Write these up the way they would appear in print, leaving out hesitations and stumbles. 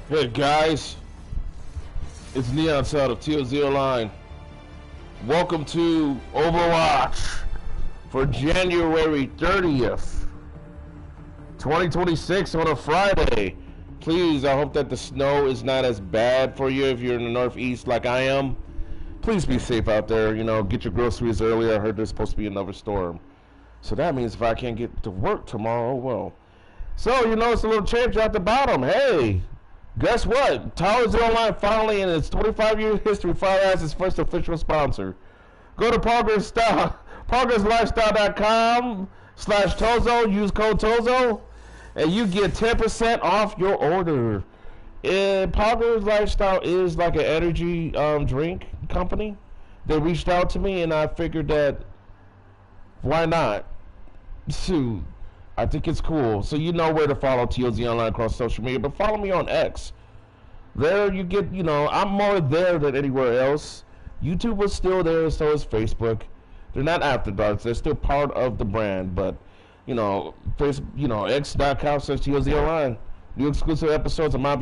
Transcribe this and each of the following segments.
Hey guys, it's Neon Side of TOZ Online. Welcome to Overwatch for January 30th, 2026 on a Friday. Please, I hope that the snow is not as bad for you if you're in the Northeast like I am. Please be safe out there, get your groceries early. I heard there's supposed to be another storm. So that means if I can't get to work tomorrow, well. So, it's a little change at the bottom. Hey! Guess what? Towers Online finally, in its 25-year history, finally has its first official sponsor. Go to progresslifestyle.com/Tozo, use code Tozo, and you get 10% off your order. And Progress Lifestyle is like an energy drink company. They reached out to me, and I figured that why not? Shoot. I think it's cool. So you know where to follow TOZ Online across social media, but follow me on X. There you get, I'm more there than anywhere else. YouTube is still there, so is Facebook. They're not afterdarks. They're still part of the brand, but, X.com/TOZ Online. New exclusive episodes of My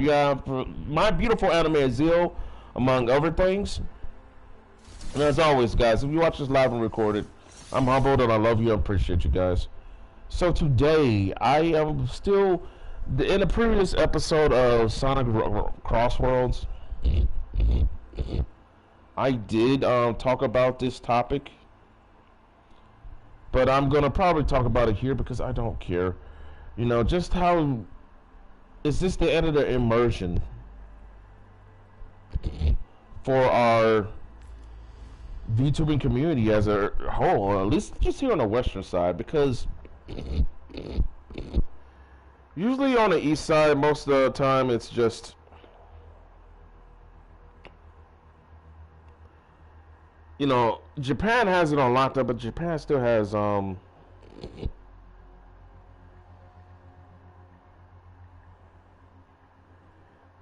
Beautiful Anime Zeal, among other things. And as always, guys, if you watch this live and recorded, I'm humbled and I love you and appreciate you guys. So today, I am still in the previous episode of Sonic Crossworlds. I did talk about this topic, but I'm gonna probably talk about it here because I don't care. Just how is this the end of the immersion for our VTubing community as a whole, or at least just here on the Western side, because usually on the east side, most of the time, it's just, Japan has it on lockdown, but Japan still has,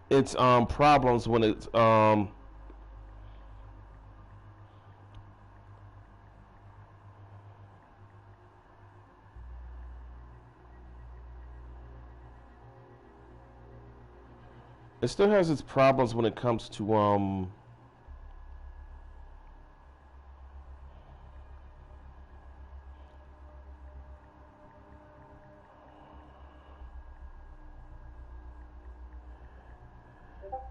its, problems when it's, it still has its problems when it comes to when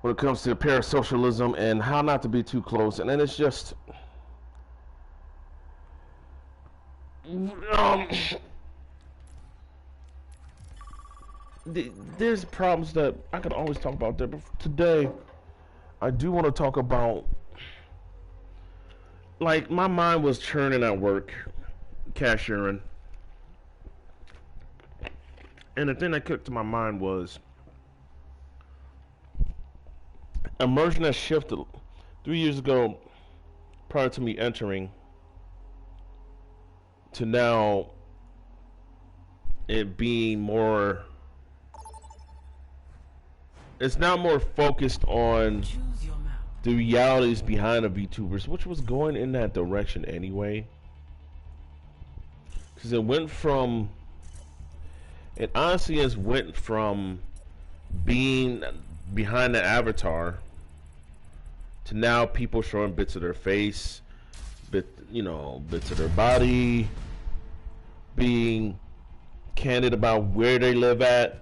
it comes to parasocialism and how not to be too close. And then it's just there's problems that I could always talk about there, but today I do want to talk about, like, my mind was churning at work, cashiering, and the thing that clicked to my mind was immersion has shifted 3 years ago, prior to me entering, to now it being more. It's now more focused on the realities behind the VTubers, which was going in that direction anyway. Because it honestly has went from being behind the avatar to now people showing bits of their face, bits of their body, being candid about where they live at.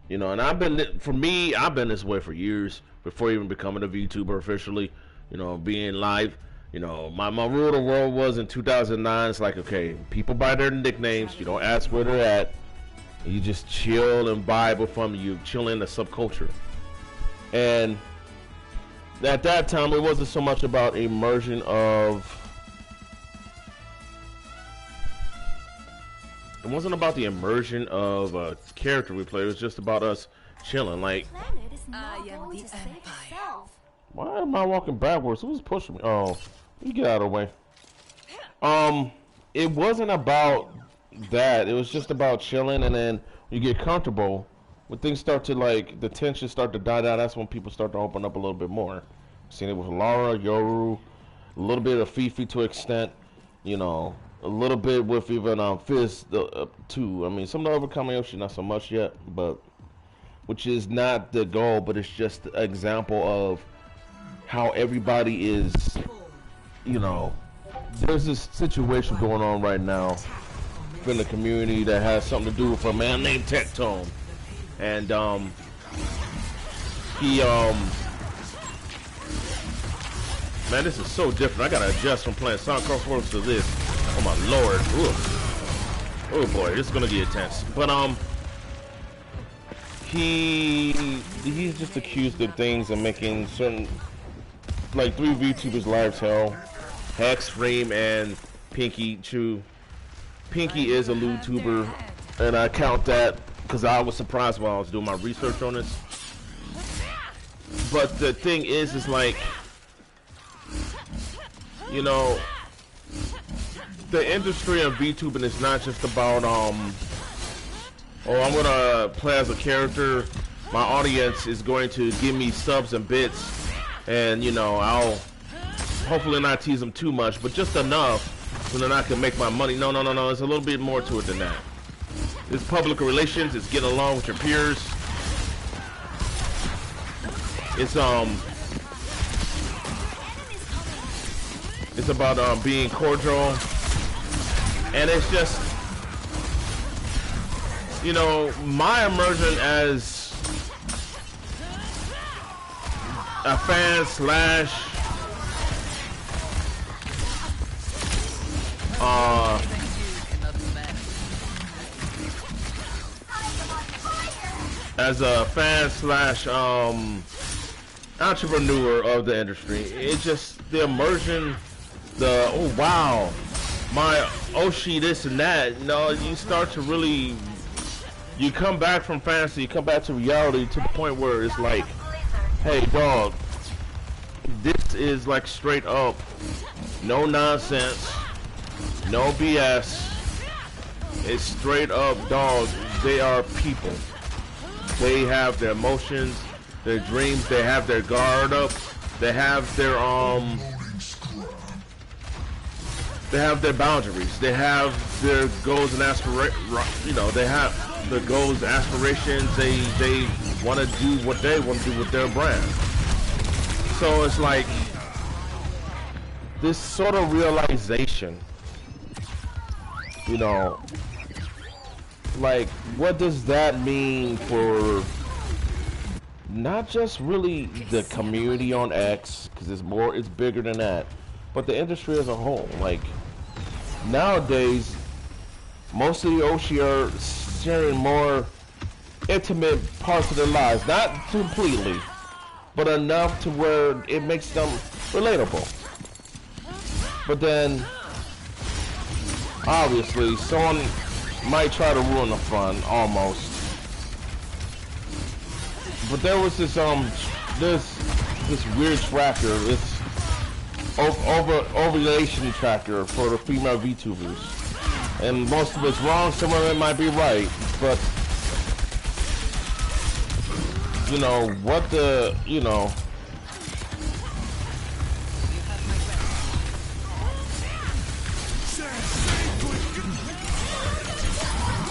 And I've been this way for years before even becoming a VTuber officially. Being live. My rule of the world was in 2009. It's like, okay, people buy their nicknames. You don't ask where they're at. You just chill and vibe from you, chill in the subculture. And at that time, it wasn't so much about immersion of. It wasn't about the immersion of a character we played. It was just about us chilling. Like, why am I walking backwards? Who's pushing me? Oh, you get out of the way. It wasn't about that. It was just about chilling, and then you get comfortable. When things start to, like, the tension start to die down, that's when people start to open up a little bit more. Seen it with Lara, Yoru, a little bit of Fifi to an extent, a little bit with even Fizz too. I mean, some of the other Kamayoshi not so much yet, but which is not the goal, but it's just an example of how everybody is, you know, there's this situation going on right now in the community that has something to do with a man named Tectone. And he man, this is so different. I gotta adjust from playing Sonic Crossworks to this. Oh my lord. Ooh. Oh boy, this is gonna get intense. But he's just accused of things and making certain, like, 3 VTubers lives hell. Hex, Reem, and Pinky Chew. Pinky is a YouTuber, and I count that because I was surprised while I was doing my research on this. But the thing is like, you know, the industry of VTubing is not just about oh, I'm gonna play as a character, my audience is going to give me subs and bits, and you know, I'll hopefully not tease them too much, but just enough so that I can make my money. No, there's a little bit more to it than that. It's public relations, it's getting along with your peers. It's about being cordial, and it's just, you know, my immersion as a fan slash as a fan slash entrepreneur of the industry. It's just the immersion, the oh wow, my Oshi this and that. No, you start to really, you come back from fantasy, you come back to reality to the point where it's like, hey dog, this is like straight up, no nonsense, no BS. It's straight up, dog. They are people. They have their emotions, their dreams. They have their guard up. They have their They have their boundaries. They have their goals and aspirations. You know, they have the goals, aspirations. They want to do what they want to do with their brand. So it's like this sort of realization. You know, like, what does that mean for not just really the community on X, because it's bigger than that, but the industry as a whole. Like, nowadays, most of the Oshi are sharing more intimate parts of their lives. Not completely, but enough to where it makes them relatable. But then, obviously, someone might try to ruin the fun, almost. But there was this weird tracker, this ovulation tracker for the female VTubers, and most of it's wrong. Some of it might be right, but you know what the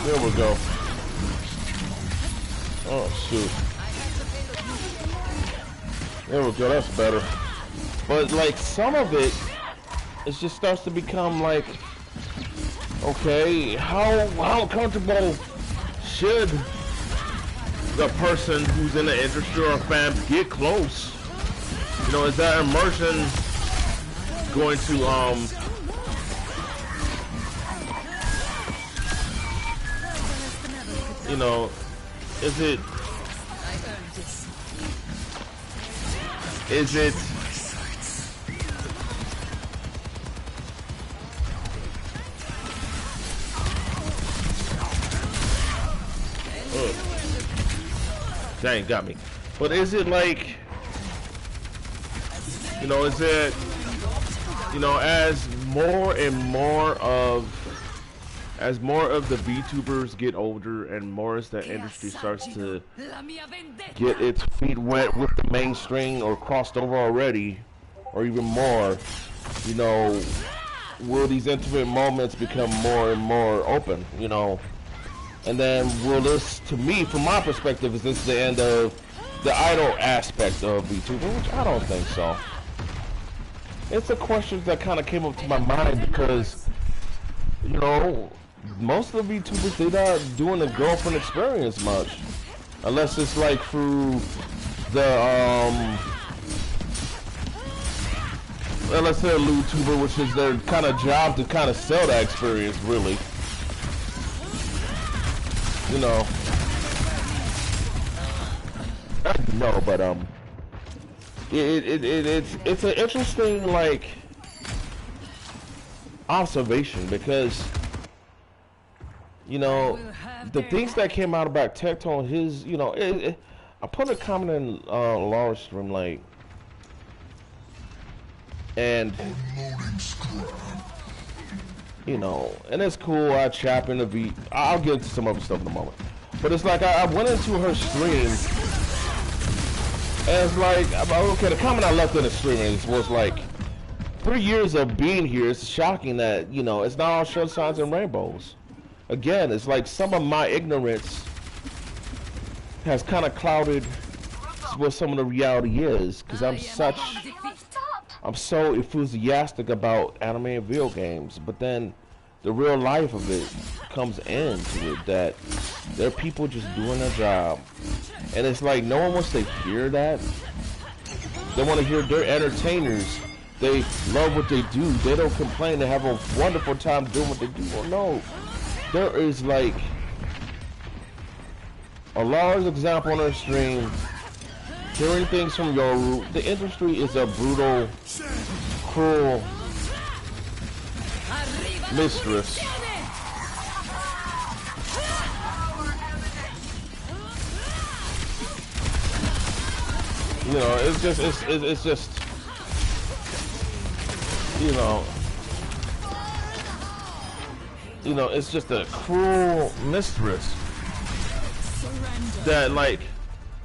There we go. Oh shoot. There we go, that's better. But like some of it just starts to become like, okay, how comfortable should the person who's in the industry or a fan get close? You know, is that immersion going to you know, is it dang, got me. But is it like, you know, is it, you know, as more of the VTubers get older and more as the industry starts to get its feet wet with the mainstream or crossed over already, or even more, you know, will these intimate moments become more and more open? You know, And then will this, to me, from my perspective, is this the end of the idol aspect of VTuber? Which I don't think so. It's a question that kind of came up to my mind because, you know, most of the VTubers, they're not doing the girlfriend experience much. Unless it's like through the, let's say a YouTuber, which is their kind of job to kind of sell that experience, really. You know. No, but it's an interesting like observation because you know the things that came out about Tectone, his you know I put a comment in Laura's stream like and you know and it's cool. I chap in the beat. I'll get into some other stuff in a moment, but it's like I went into her stream. And it's like, okay, the comment I left in the stream was like, 3 years of being here, it's shocking that, you know, it's not all sunshines and rainbows. Again, it's like some of my ignorance has kind of clouded what some of the reality is, because I'm so enthusiastic about anime and video games, but then the real life of it comes into it that there are people just doing their job. And it's like no one wants to hear that. They want to hear their entertainers. They love what they do. They don't complain. They have a wonderful time doing what they do. Well, no. There is like a large example on our stream. Hearing things from Yoru. The industry is a brutal, cruel mistress. You know, it's just, you know, it's just a cruel mistress that, like,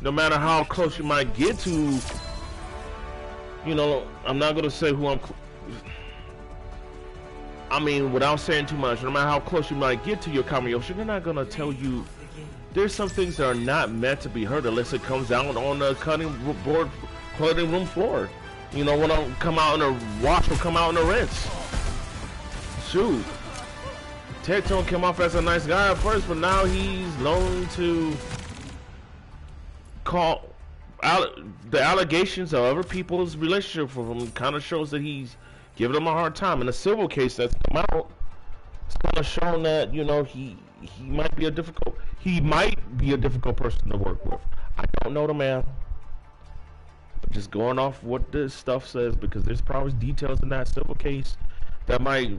no matter how close you might get to, you know, I'm not gonna say who I mean, without saying too much, no matter how close you might get to your Kamiyoshi, they're not gonna tell you. There's some things that are not meant to be heard unless it comes out on the cutting room floor. You know, when I come out in a wash or come out in a rinse. Shoot. Tectone came off as a nice guy at first, but now he's known to call out the allegations of other people's relationship with him. Kind of shows that he's giving them a hard time. In the civil case that's come out, it's kind of shown that, you know, he might be a difficult person to work with. I don't know the man, but just going off what this stuff says, because there's probably details in that civil case that might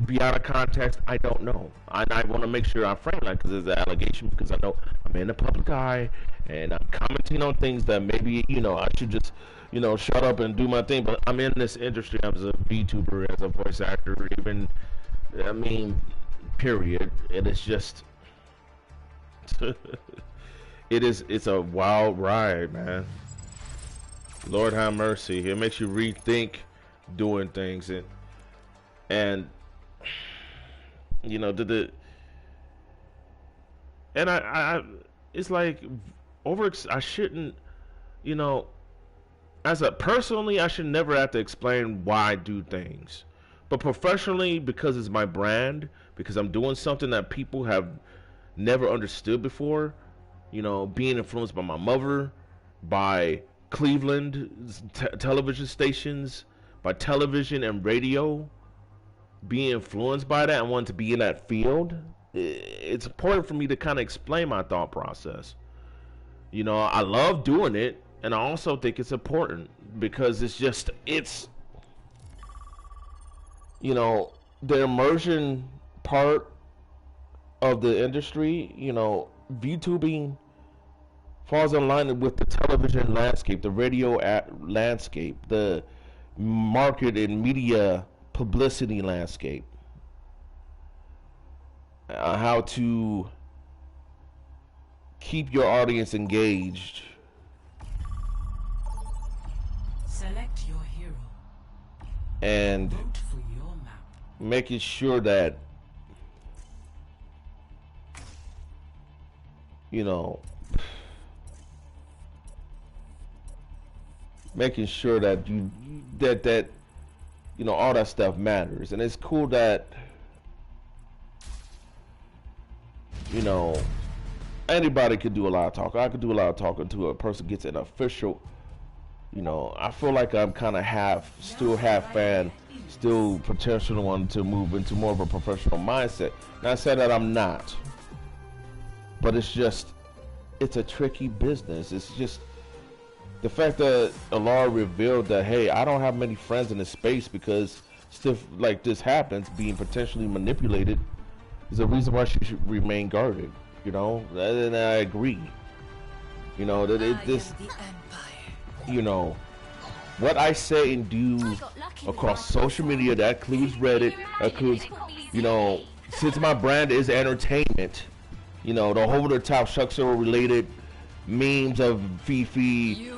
be out of context. I don't know. I want to make sure I frame that because it's an allegation, because I know I'm in the public eye and I'm commenting on things that maybe, you know, I should just, you know, shut up and do my thing. But I'm in this industry as a VTuber, as a voice actor, even, I mean, period. And it's just it's a wild ride, man. Lord have mercy. It makes you rethink doing things, and you know I it's like I shouldn't, you know, personally I should never have to explain why I do things, but professionally, because it's my brand, because I'm doing something that people have never understood before, you know, being influenced by my mother, by Cleveland television stations, by television and radio, being influenced by that and wanting to be in that field. It's important for me to kind of explain my thought process. You know, I love doing it, and I also think it's important because it's you know, the immersion part of the industry, you know, VTubing falls in line with the television landscape, the radio landscape, the market and media publicity landscape. How to keep your audience engaged. Select your hero. And vote for your map. Making sure that you know, making sure that that you know, all that stuff matters. And it's cool that, you know, anybody could do a lot of talking. I could do a lot of talking until a person gets an official, you know. I feel like I'm kind of still half fan, still potential one to move into more of a professional mindset. Not saying that I'm not, but it's just, it's a tricky business. It's just the fact that Allah revealed that, hey, I don't have many friends in this space because stuff like this happens, being potentially manipulated, is a reason why she should remain guarded. You know, and I agree. You know that this, you know, what I say and do across social media, that includes Reddit, includes, you know, since my brand is entertainment, you know, the over-the-top Shuxero related memes of Fifi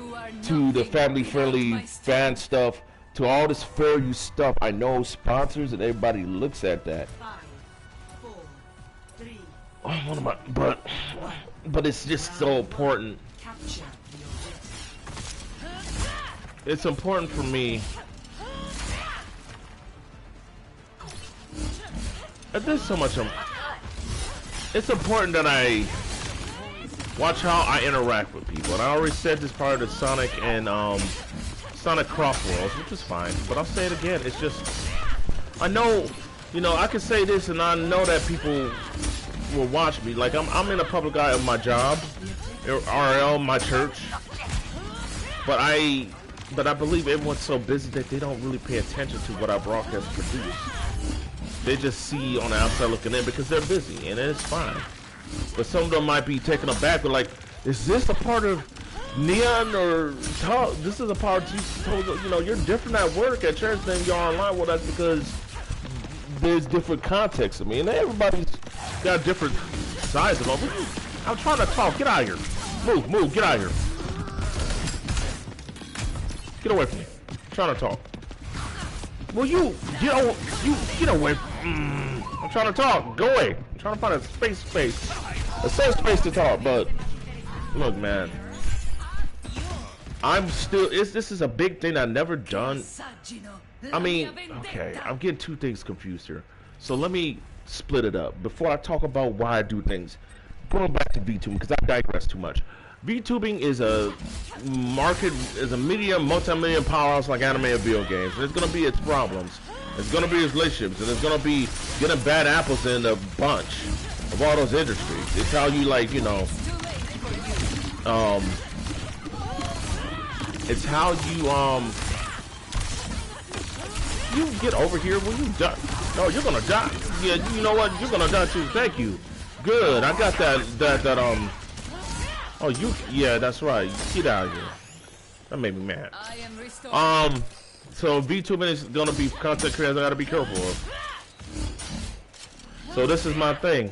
to the family-friendly fan stuff to all this fair use stuff. I know sponsors and everybody looks at that. But it's just so important. It's important for me. There's so much. It's important that I watch how I interact with people, and I already said this part of the Sonic and Sonic Cross Worlds, which is fine. But I'll say it again. It's just, I know, you know, I can say this, and I know that people will watch me. Like I'm in a public eye of my job, RL, my church, but I believe everyone's so busy that they don't really pay attention to what our broadcast produce. They just see on the outside looking in because they're busy, and it's fine. But some of them might be taken aback with, like, is this a part of Neon or this is a part of, you know, you're different at work, at church than you are online. Well, that's because there's different contexts. I mean, everybody's got different sides of them. I'm trying to talk. Get out of here. Move, get out of here. Get away from me. I'm trying to talk. Well, you get away. I'm trying to talk. Go away. I'm trying to find a safe space to talk. But look, man, I'm still. This is a big thing I've never done. I mean, okay, I'm getting two things confused here. So let me split it up before I talk about why I do things. Going back to VTubing because I digress too much. VTubing is a media multi-million powerhouse like anime and video games. And it's gonna be its problems. It's gonna be its relationships, and it's gonna be getting bad apples in a bunch of all those industries. It's how you, like, you know, it's how you get over here when you die. No, you're gonna die. Yeah, you know what? You're gonna die too. Thank you. Good. I got that. Oh, yeah, that's right. Get out of here. That made me mad. So VTubing is gonna be content creators I gotta be careful of. So this is my thing.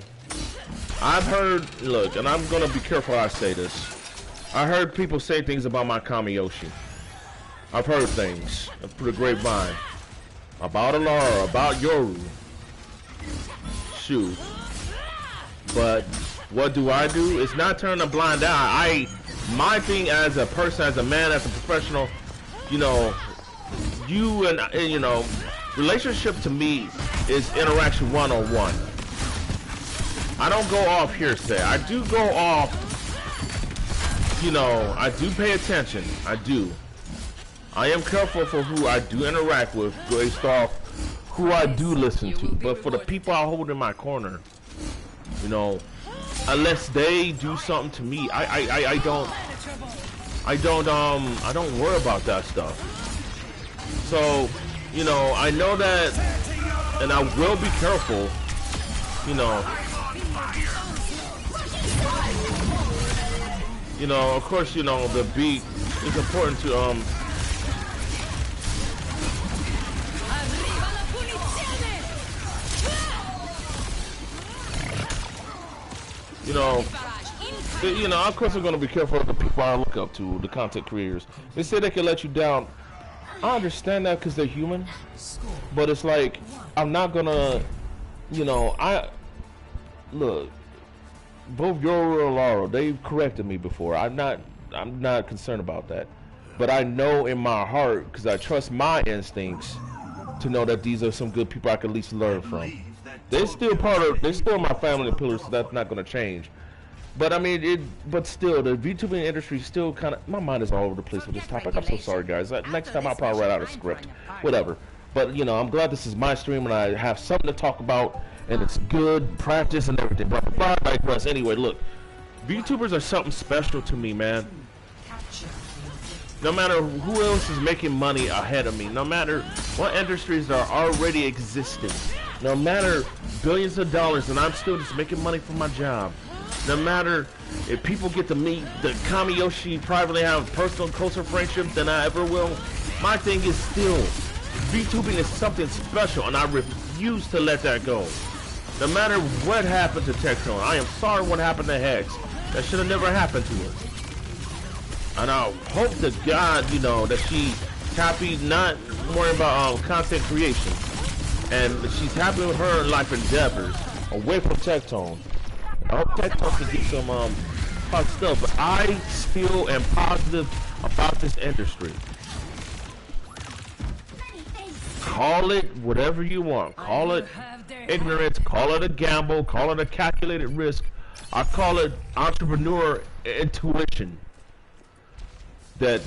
I've heard, look, and I'm gonna be careful how I say this. I heard people say things about my Kamiyoshi. I've heard things through the grapevine about Alara, about Yoru. Shoot. But what do? It's not turning a blind eye. My thing as a person, as a man, as a professional, you know, you and you know, relationship to me is interaction one-on-one. I don't go off hearsay. I do go off, you know, I do pay attention. I do. I am careful for who I do interact with based off who I do listen to. But for the people I hold in my corner, you know, unless they do something to me, I don't worry about that stuff. So, you know, I know that, and I will be careful, you know. You know, of course, you know, the beat is important to, you know, of course I'm going to be careful of the people I look up to, the content creators. They say they can let you down. I understand that because they're human, but it's like, I'm not going to, you know, look, both Yoru and Laurel, they've corrected me before. I'm not concerned about that. But I know in my heart, because I trust my instincts, to know that these are some good people I can at least learn from. They're still my family pillars, so that's not going to change. But I mean, but still, the VTubing industry still kind of, my mind is all over the place with this topic. I'm so sorry, guys. Next time I'll probably write out a script, whatever. But you know, I'm glad this is my stream and I have something to talk about, and it's good practice and everything. Blah blah blah. Digress. Anyway, look, VTubers are something special to me, man. No matter who else is making money ahead of me, no matter what industries are already existing, no matter billions of dollars, and I'm still just making money from my job. No matter if people get to meet the Kamiyoshi privately, have personal, closer friendships than I ever will, my thing is still, VTubing is something special, and I refuse to let that go. No matter what happened to Tectone, I am sorry what happened to Hex. That should have never happened to her. And I hope to God, you know, that she's happy, not worrying about content creation, and she's happy with her life endeavors, away from Tectone. I hope Tectone can do some positive stuff, but I still am positive about this industry. Call it whatever you want. Call it ignorance, call it a gamble, call it a calculated risk. I call it entrepreneur intuition. That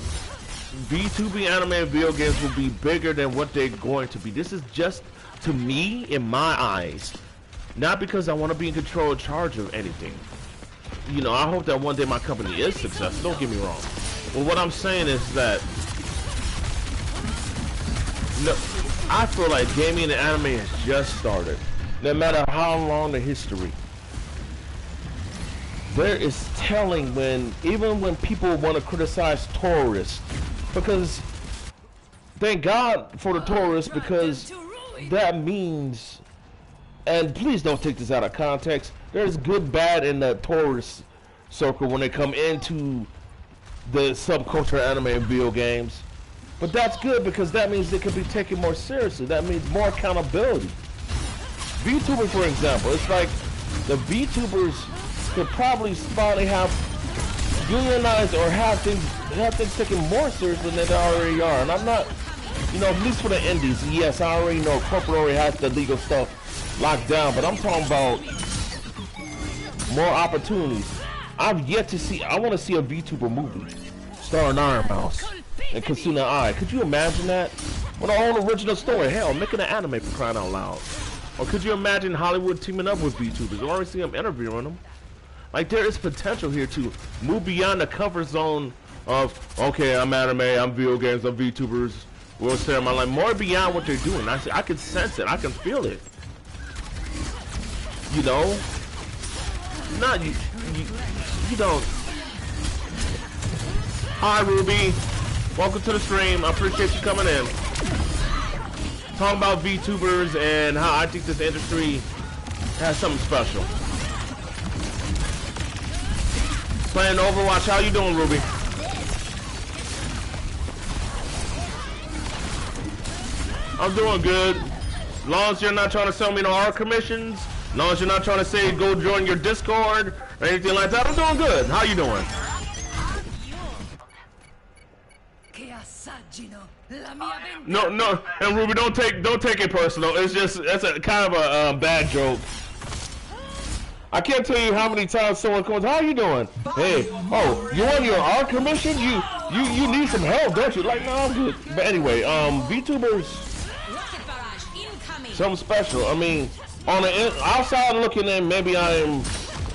VTubing anime and video games will be bigger than what they're going to be. This is just, to me, in my eyes, not because I want to be in control or charge of anything. You know, I hope that one day my company is successful, don't get me wrong. But what I'm saying is that, no, I feel like gaming and anime has just started. No matter how long the history. There is telling when, even when people want to criticize tourists, because thank God for the tourists, because that means, and please don't take this out of context, there's good bad in the tourist circle when they come into the subculture anime and video games. But that's good because that means they can be taken more seriously. That means more accountability. VTubers, for example, it's like the VTubers could probably finally have unionized or have things taken more seriously than they already are. And I'm not, you know, at least for the indies, yes, I already know corporate already has the legal stuff locked down, but I'm talking about more opportunities. I've yet to see, I want to see a VTuber movie starring Iron Mouse and Kasuna Ai. Could you imagine that? With a whole original story, hell, making an anime for crying out loud. Or could you imagine Hollywood teaming up with VTubers? Or already see them interviewing them. Like, there is potential here to move beyond the comfort zone of, okay, I'm anime, I'm video games, I'm VTubers, we'll share my life. More beyond what they're doing. I can sense it, I can feel it. You know? Not, you don't. Hi, Ruby. Welcome to the stream. I appreciate you coming in. Talking about VTubers and how I think this industry has something special. Playing Overwatch. How you doing, Ruby? I'm doing good. As long as you're not trying to sell me no art commissions, as long as you're not trying to say go join your Discord or anything like that, I'm doing good. How you doing? No, and Ruby, don't take it personal. It's just, that's a kind of a bad joke. I can't tell you how many times someone comes, how you doing? Hey, oh, you on your art commission? You need some help, don't you? Like, no, I'm good. But anyway, VTubers, something special. I mean, on the outside looking in, maybe I am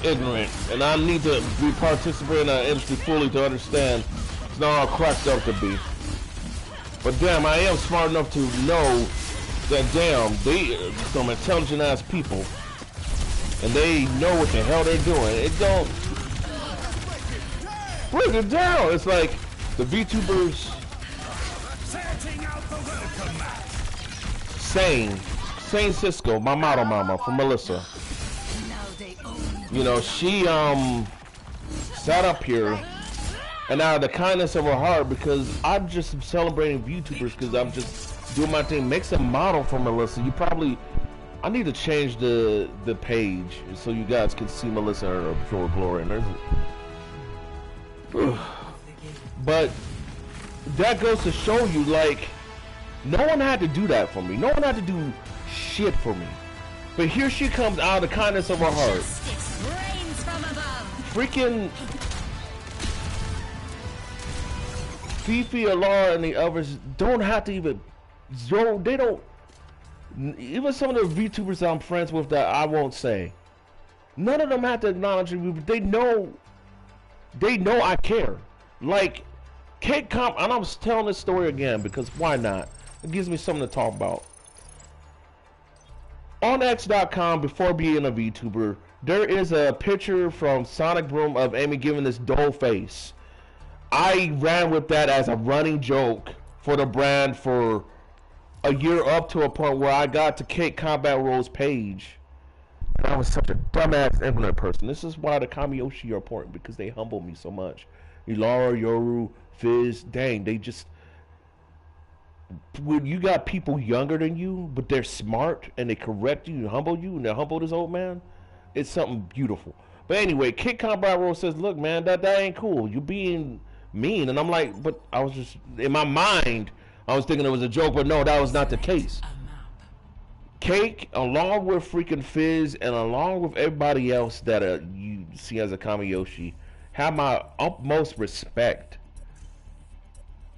ignorant, and I need to be participating in the industry fully to understand it's not all cracked up to be. But damn, I am smart enough to know that damn, they some intelligent ass people. And they know what the hell they're doing. It don't break it down. It's like the VTubers Sane Cisco, my model mama from Melissa. You know, she sat up here and out of the kindness of her heart, because I'm just celebrating VTubers because I'm just doing my thing, makes a model for Melissa. You probably I need to change the page so you guys can see Melissa and her pure glory. And there's, but that goes to show you, like, no one had to do that for me. No one had to do shit for me. But here she comes out of the kindness of her heart. Freaking Fifi, Alara, and the others don't have to even. They don't. Even some of the VTubers I'm friends with that I won't say. None of them have to acknowledge me, but they know. They know I care. Like, Kate Comp, and I'm telling this story again because why not? It gives me something to talk about. On X.com, before being a VTuber, there is a picture from Sonic Boom of Amy giving this doll face. I ran with that as a running joke for the brand for a year, up to a point where I got to Kate Combat Rules page. And I was such a dumbass ignorant person. This is why the Kamiyoshi are important, because they humble me so much. Ilara, Yoru, Fizz, dang, they just... When you got people younger than you, but they're smart, and they correct you and humble you, and they humble this old man, it's something beautiful. But anyway, Kate Combat Rules says, look, man, that ain't cool. You being mean. And I'm like, but I was just... In my mind, I was thinking it was a joke, but no, that was not the case. Cake, along with freaking Fizz, and along with everybody else that you see as a Kamiyoshi, have my utmost respect.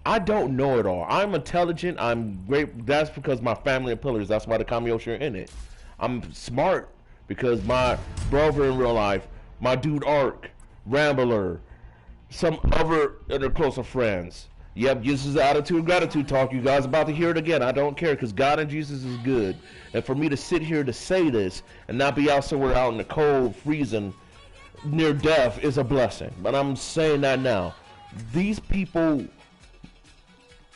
I don't know it all. I'm intelligent. I'm great. That's because my family and pillars. That's why the Kamiyoshi are in it. I'm smart because my brother in real life, my dude Ark, Rambler, some other other closer friends. Yep, this is the attitude of gratitude talk. You guys about to hear it again. I don't care because God and Jesus is good. And for me to sit here to say this and not be out somewhere out in the cold, freezing, near death is a blessing. But I'm saying that now. These people,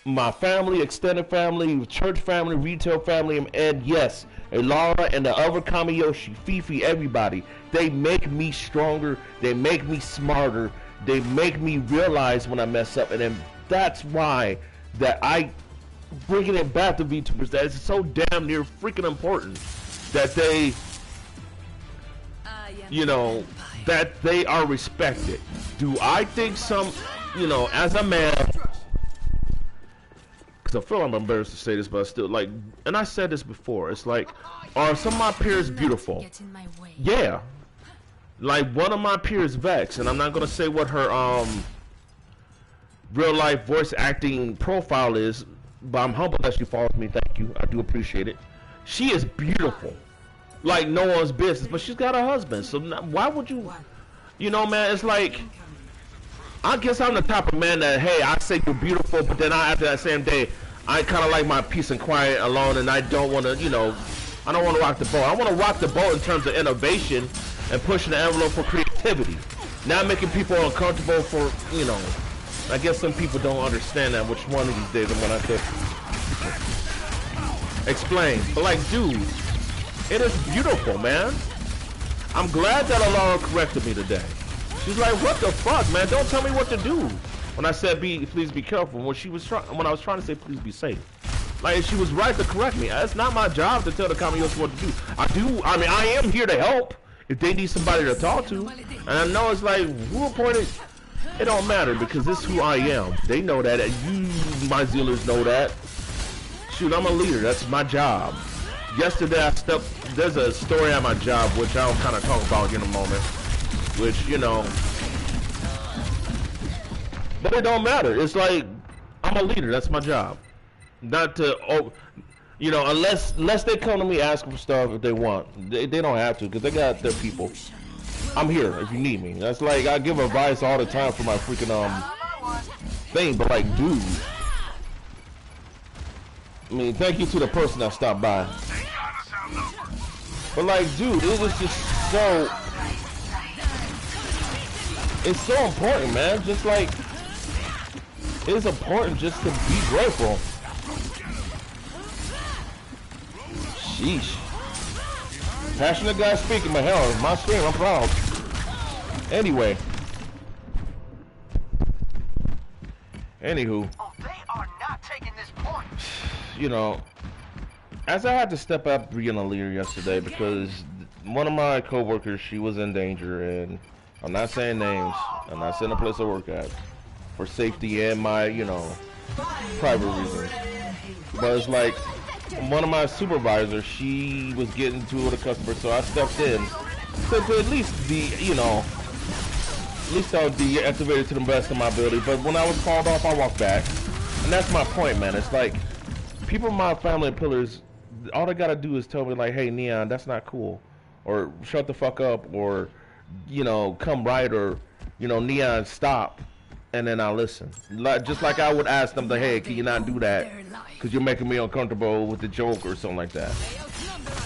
my family, extended family, church family, retail family, and yes, Ilara and the other Kamiyoshi, Fifi, everybody, they make me stronger. They make me smarter. They make me realize when I mess up. And then that's why that I bringing it back to VTubers, that it's so damn near freaking important that they, you know, that they are respected. Do I think some, you know, as a man, because I feel I'm embarrassed to say this, but I still like, and I said this before, it's like, are some of my peers beautiful? Yeah. Like one of my peers, Vex, and I'm not gonna say what her real life voice acting profile is, but I'm humbled that she follows me. Thank you, I do appreciate it. She is beautiful, like no one's business, but she's got a husband. So why would you, you know, man? It's like, I guess I'm the type of man that, hey, I say you're beautiful, but then after that same day, I kind of like my peace and quiet alone, and I don't want to, you know, I don't want to rock the boat. I want to rock the boat in terms of innovation and pushing the envelope for creativity, not making people uncomfortable for, you know. I guess some people don't understand that, which one of these days I'm gonna have to explain. But like, dude, it is beautiful, man. I'm glad that Alara corrected me today. She's like, what the fuck, man? Don't tell me what to do. When I said please be careful, when I was trying to say please be safe. Like, she was right to correct me. It's not my job to tell the Kamiyoshi what to do. I mean, I am here to help if they need somebody to talk to. And I know it's like, who appointed? It don't matter because this is who I am. They know that. And you, my Zealers, know that. Shoot, I'm a leader. That's my job. Yesterday, there's a story at my job, which I'll kind of talk about in a moment. Which, you know. But it don't matter. It's like, I'm a leader. That's my job. Not to, you know, unless they come to me asking for stuff if they want. They don't have to because they got their people. I'm here if you need me. That's like, I give advice all the time for my freaking thing, but like, dude. I mean, thank you to the person that stopped by. But like, dude, it was just so, it's so important, man. Just like, it's important just to be grateful. Sheesh. Passionate guy speaking, but hell, my stream, I'm proud. Anyway. Anywho. Oh, they are not taking this point. You know, As I had to step up being a leader yesterday because one of my coworkers, she was in danger, and I'm not saying names. I'm not saying the place I work at for safety and my, you know, private reasons. But it's like one of my supervisors, she was getting to the customer, so I stepped in to at least at least I'll deactivate it to the best of my ability. But when I was called off, I walked back, and that's my point, man. It's like people in my family and pillars, all they gotta do is tell me like, "Hey, Neon, that's not cool," or "Shut the fuck up," or "Come right," or "Neon, stop," and then I listen. Just like I would ask them, like, "Hey, can you not do that? Because you're making me uncomfortable with the joke or something like that."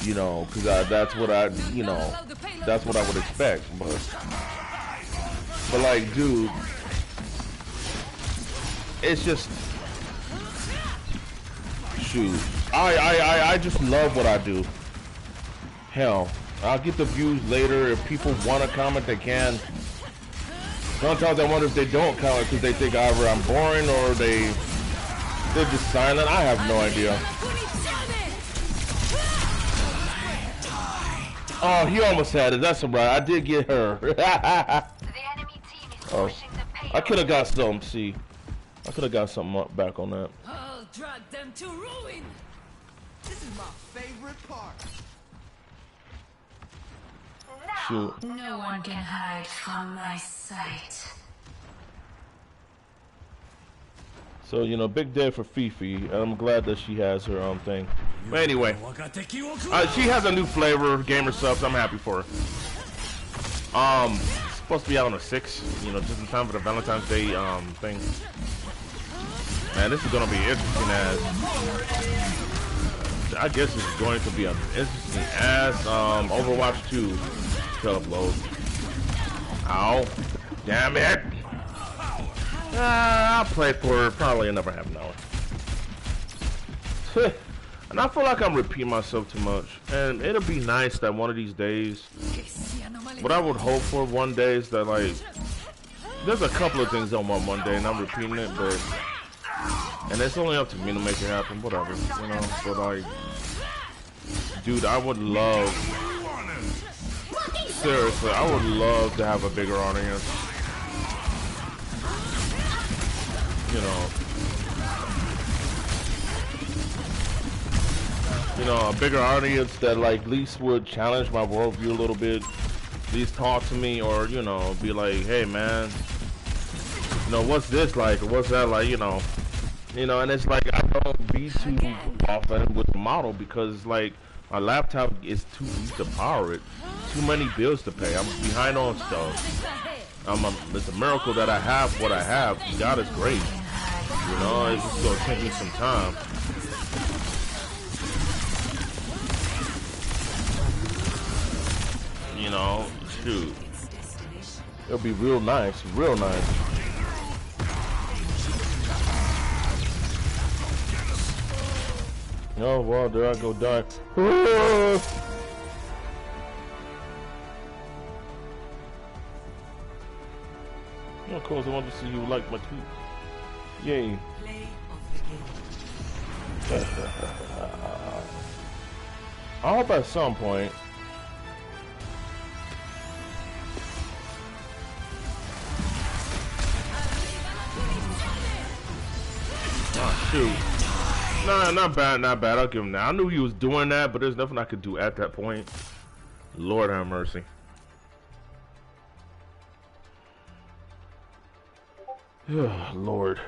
Because that's what that's what I would expect. But like, dude, it's just shoot. I just love what I do. Hell, I'll get the views later. If people want to comment, they can. Sometimes I wonder if they don't comment because they think either I'm boring or they're just silent. I have no idea. Oh, he almost had it. That's alright. I did get her. Oh, I could have got something. See, I could have got something back on that. I'll drag them to ruin. This is my favorite part. Shoot. No one can hide from my sight. So, big day for Fifi, and I'm glad that she has her own thing. But anyway, she has a new flavor, gamer subs. I'm happy for her. It's supposed to be out on the 6th, just in time for the Valentine's Day thing. Man, this is gonna be interesting as I guess it's going to be interesting as Overwatch 2 to upload. Ow! Damn it! I'll play for probably another half an hour. And I feel like I'm repeating myself too much. And it'll be nice that one of these days, what I would hope for one day is that, like, there's a couple of things I want one day and I'm repeating it, but, and it's only up to me to make it happen, whatever, but like, dude, I would love, seriously, I would love to have a bigger audience. A bigger audience that like at least would challenge my worldview a little bit. At least talk to me, or be like, hey man, what's this like, or what's that like, and it's like I don't be too often with the model because like my laptop is too weak to power it. Too many bills to pay. I'm behind on stuff. It's a miracle that I have what I have. God is great. It's just gonna take me some time. Shoot. It'll be real nice, real nice. Oh, well, there I go die. Of course, I want to see you like my tweet. Yay. I hope at some point shoot. Nah, not bad, not bad. I'll give him that. I knew he was doing that, but there's nothing I could do at that point. Lord have mercy. Lord.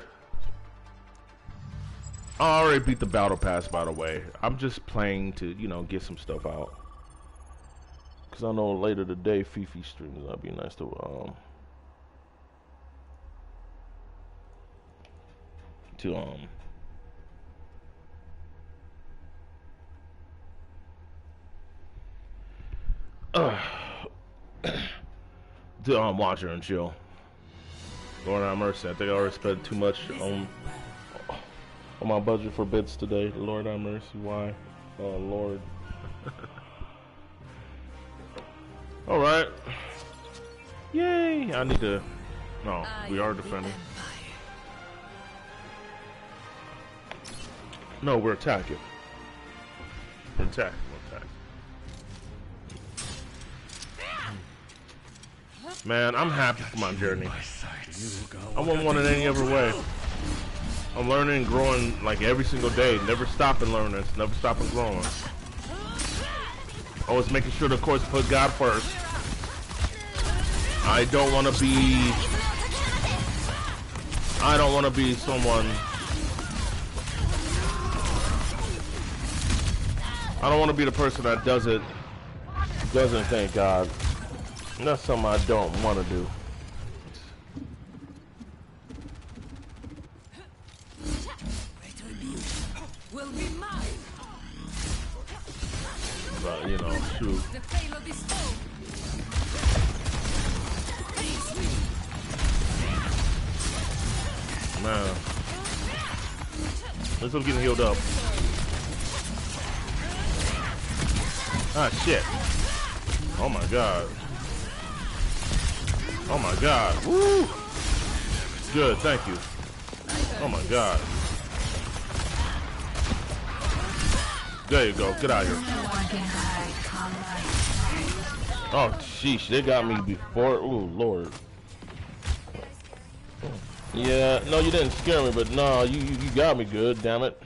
I already beat the battle pass, by the way. I'm just playing to, get some stuff out. Because I know later today, Fifi streams. That'd be nice to watch her and chill. Lord have mercy. I think I already spent too much on my budget for bits today. Lord have mercy. Why? Oh Lord. All right. Yay! I need to. No, we are defending. No, we're attacking. Attack. Man, I'm happy for my journey. I wouldn't want it any other way. I'm learning and growing like every single day. Never stopping learning. Never stopping growing. Always making sure, of course, put God first. I don't want to be someone. I don't want to be the person that doesn't thank God. And that's something I don't want to do. Will be mine. But you know, shoot. The payload is home. Man. Let's getting healed up. Ah, shit. Oh my god. Oh my god. Woo! Good, thank you. Oh my god. There you go. Get out of here. Oh, sheesh. They got me before. Oh, Lord. Yeah, no, you didn't scare me, but no, you got me good, damn it.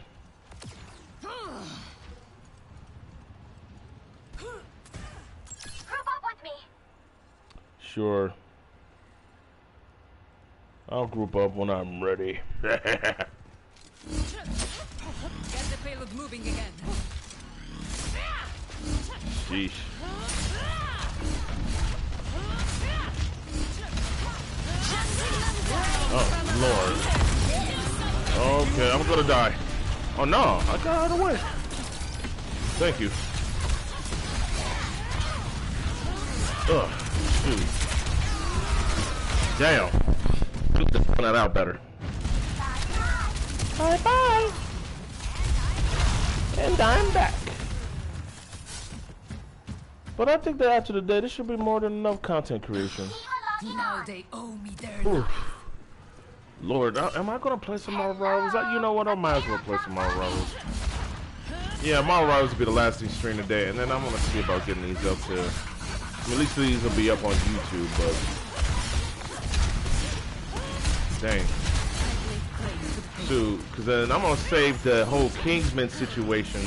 Sure. I'll group up when I'm ready. Get the payload moving again. Sheesh. Oh, Lord. Okay, I'm gonna die. Oh, no. I got out of the way. Thank you. Ugh. Shoot. Damn. Shoot that out better. Bye-bye. And I'm back. But I think that after the day, this should be more than enough content creation. Now they owe me their Oof. life. Lord, am I gonna play some Marvel Rivals? You know what? I might as well play some Marvel Rivals. Yeah, Marvel Rivals will be the last thing stream today, and then I'm gonna see about getting these up to. I mean, at least these will be up on YouTube, but dang. Dude, because then I'm gonna save the whole Kingsman situation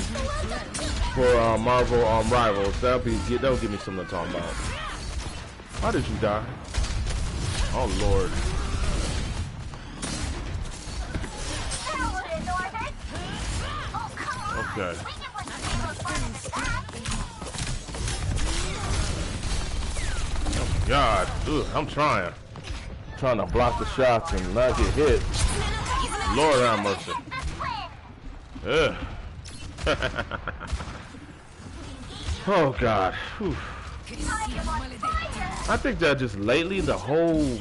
for Marvel Rivals. That'll give me something to talk about. Why did you die? Oh Lord. Okay. Oh God. Ugh, I'm trying to block the shots and not get hit. Lord have mercy. Ugh. Oh God. Whew. I think that just lately the whole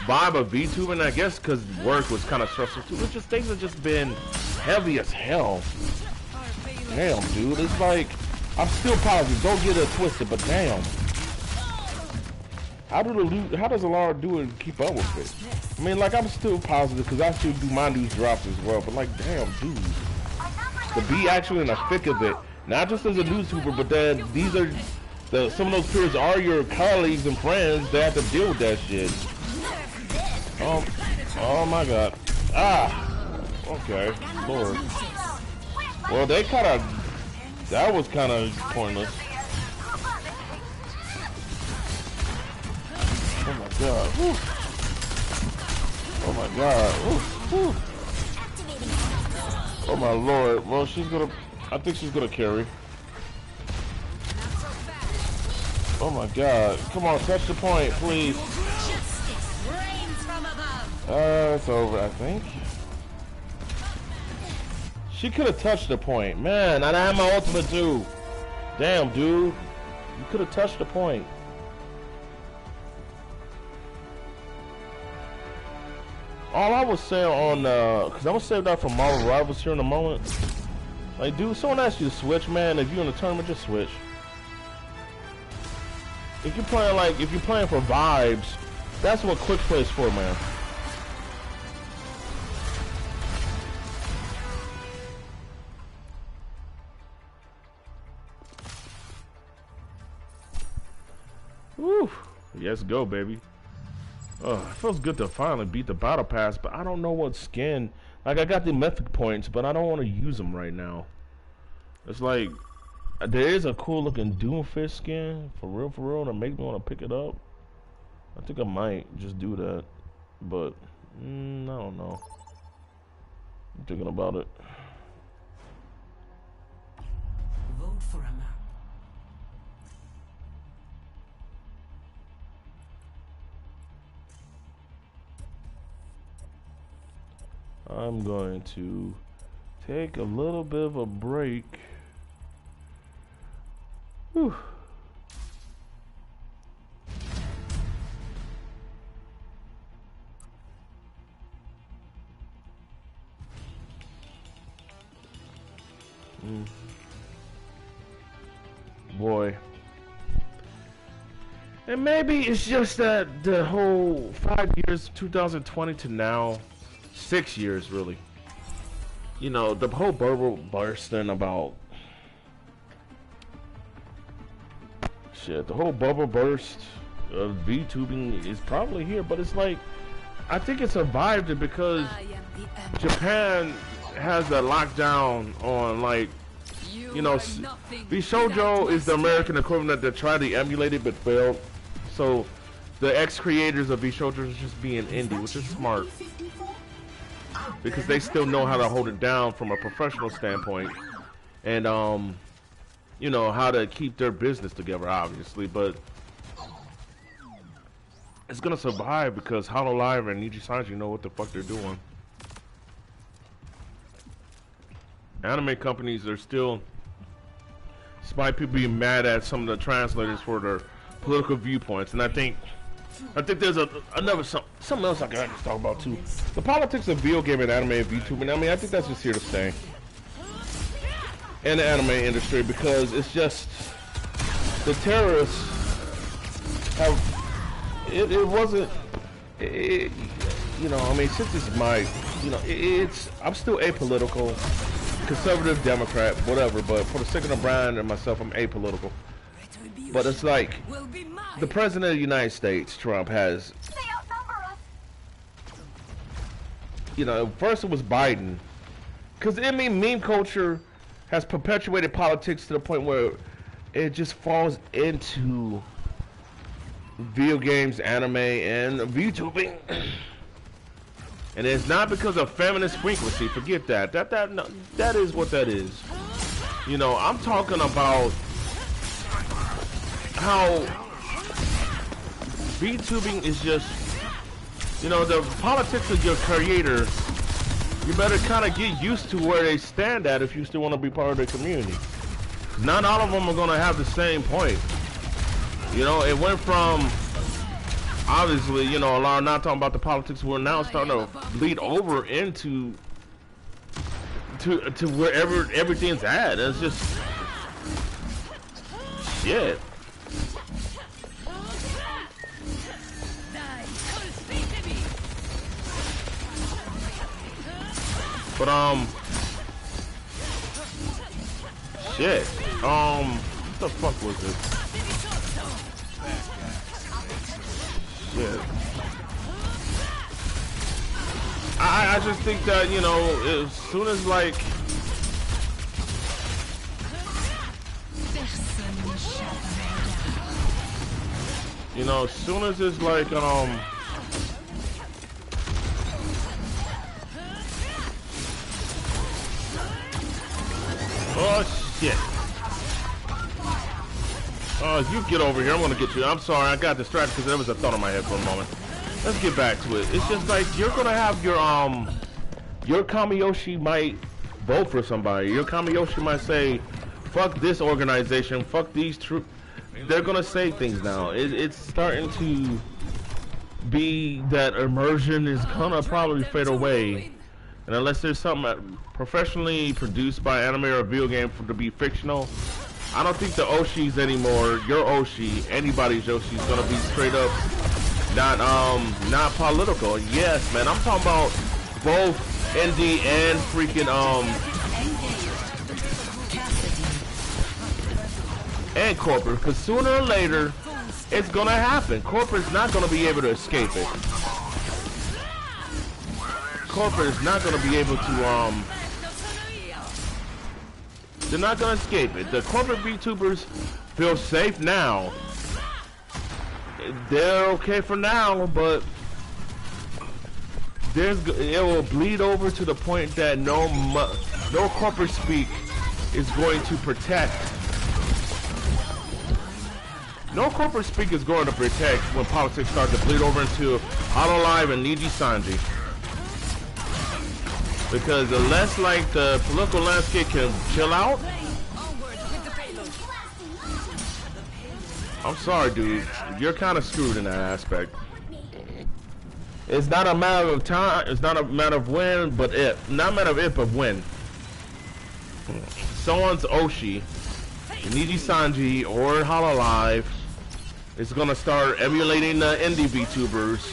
vibe of VTubing, I guess because work was kind of stressful too, it's just things have just been heavy as hell. Damn, dude, it's like I'm still positive. Don't get it twisted, but damn, how does a lot do it and keep up with it? I mean, like I'm still positive because I still do my news drops as well, but like, damn, dude, to be actually in the thick of it, not just as a YouTuber, but then these are some of those peers are your colleagues and friends that have to deal with that shit. Oh my God. Ah. Okay. Lord. Well, that was kind of pointless. Oh my God. Woo. Oh my God. Woo. Woo. Oh my Lord. Well, I think she's gonna carry. Oh my God. Come on, touch the point, please. It's over, I think. She could have touched the point. Man, I had my ultimate too. Damn, dude. You could have touched the point. All I was saying on, because I'm going to save that for Marvel Rivals here in a moment. Like, dude, someone asked you to switch, man. If you're in a tournament, just switch. If you're playing for vibes, that's what quick play is for, man. Yes, go, baby. Oh, it feels good to finally beat the battle pass, but I don't know what skin. Like, I got the mythic points, but I don't want to use them right now. It's like, there is a cool looking Doomfish skin, for real, that makes me want to pick it up. I think I might just do that, but I don't know. I'm thinking about it. Vote for a man. I'm going to take a little bit of a break. Whew. Boy. And maybe it's just that the whole 5 years, 2020 to now, 6 years really. You know, the whole bubble bursting about shit. The whole bubble burst of VTubing is probably here, but it's like, I think it survived it because Japan has a lockdown on, like, you know, Bishoujo is the American equivalent that tried to emulate it but failed. So the ex-creators of Bishoujo is just being indie, which is smart. Because they still know how to hold it down from a professional standpoint. And, you know, how to keep their business together, obviously. But it's going to survive because Hololive and Niji Sanji know what the fuck they're doing. Anime companies are still, despite people being mad at some of the translators for their political viewpoints, and I think there's another something else I can just talk about too. The politics of video game and anime and VTubing. I mean, I think that's just here to stay in the anime industry because it's just the terrorists have it wasn't. You know, I mean, since it's my, you know, I'm still apolitical. Conservative, Democrat, whatever, but for the sake of the brand and myself, I'm apolitical. But it's like, the President of the United States, Trump, has, you know, first it was Biden. Because, I mean, meme culture has perpetuated politics to the point where it just falls into video games, anime, and VTubing. And it's not because of feminist frequency. Forget that. That is what that is. You know, I'm talking about how VTubing is just, you know, the politics of your creator. You better kind of get used to where they stand at if you still want to be part of the community. Not all of them are going to have the same point. You know, it went from, obviously, you know, a lot of not talking about the politics. We're now starting to bleed over into to wherever everything's at. It's just shit. But shit. What the fuck was it? Shit. I just think that, you know, as soon as, like, you know, as soon as it's like, oh shit. Oh, you get over here. I'm gonna get you. I'm sorry, I got distracted because there was a thought in my head for a moment. Let's get back to it. It's just like you're gonna have your Kamiyoshi might vote for somebody. Your Kamiyoshi might say, "Fuck this organization. Fuck these troops." They're gonna say things now. It's starting to be that immersion is gonna probably fade away, and unless there's something professionally produced by anime or video game to be fictional. I don't think the Oshis anymore, your Oshi, anybody's Yoshi is gonna be straight up not political. Yes, man, I'm talking about both indie and freaking and corporate, because sooner or later It's gonna happen. Corporate's not gonna be able to escape it. Corporate is not gonna be able to they're not gonna escape it. The corporate VTubers feel safe now. They're okay for now, but it will bleed over to the point that no corporate speak is going to protect. No corporate speak is going to protect when politics start to bleed over into Hololive and Niji Sanji. Because unless like the political landscape can chill out, I'm sorry, dude. You're kind of screwed in that aspect. It's not a matter of time. It's not a matter of when, but if. Not a matter of if, but when. Someone's Oshi, Niji Sanji, or Hololive is gonna start emulating the indie VTubers,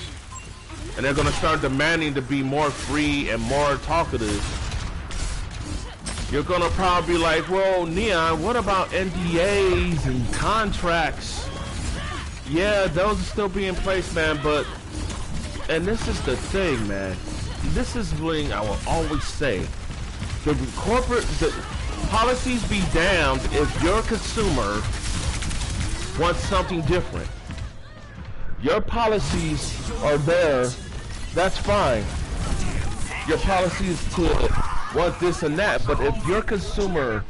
and they're gonna start demanding to be more free and more talkative. You're gonna probably be like, well, Neon, what about NDAs and contracts? Yeah, those will still be in place, man, but, and this is the thing, man. This is what I will always say. The policies be damned if your consumer wants something different. Your policies are there, that's fine. Your policies to want this and that, but if your consumer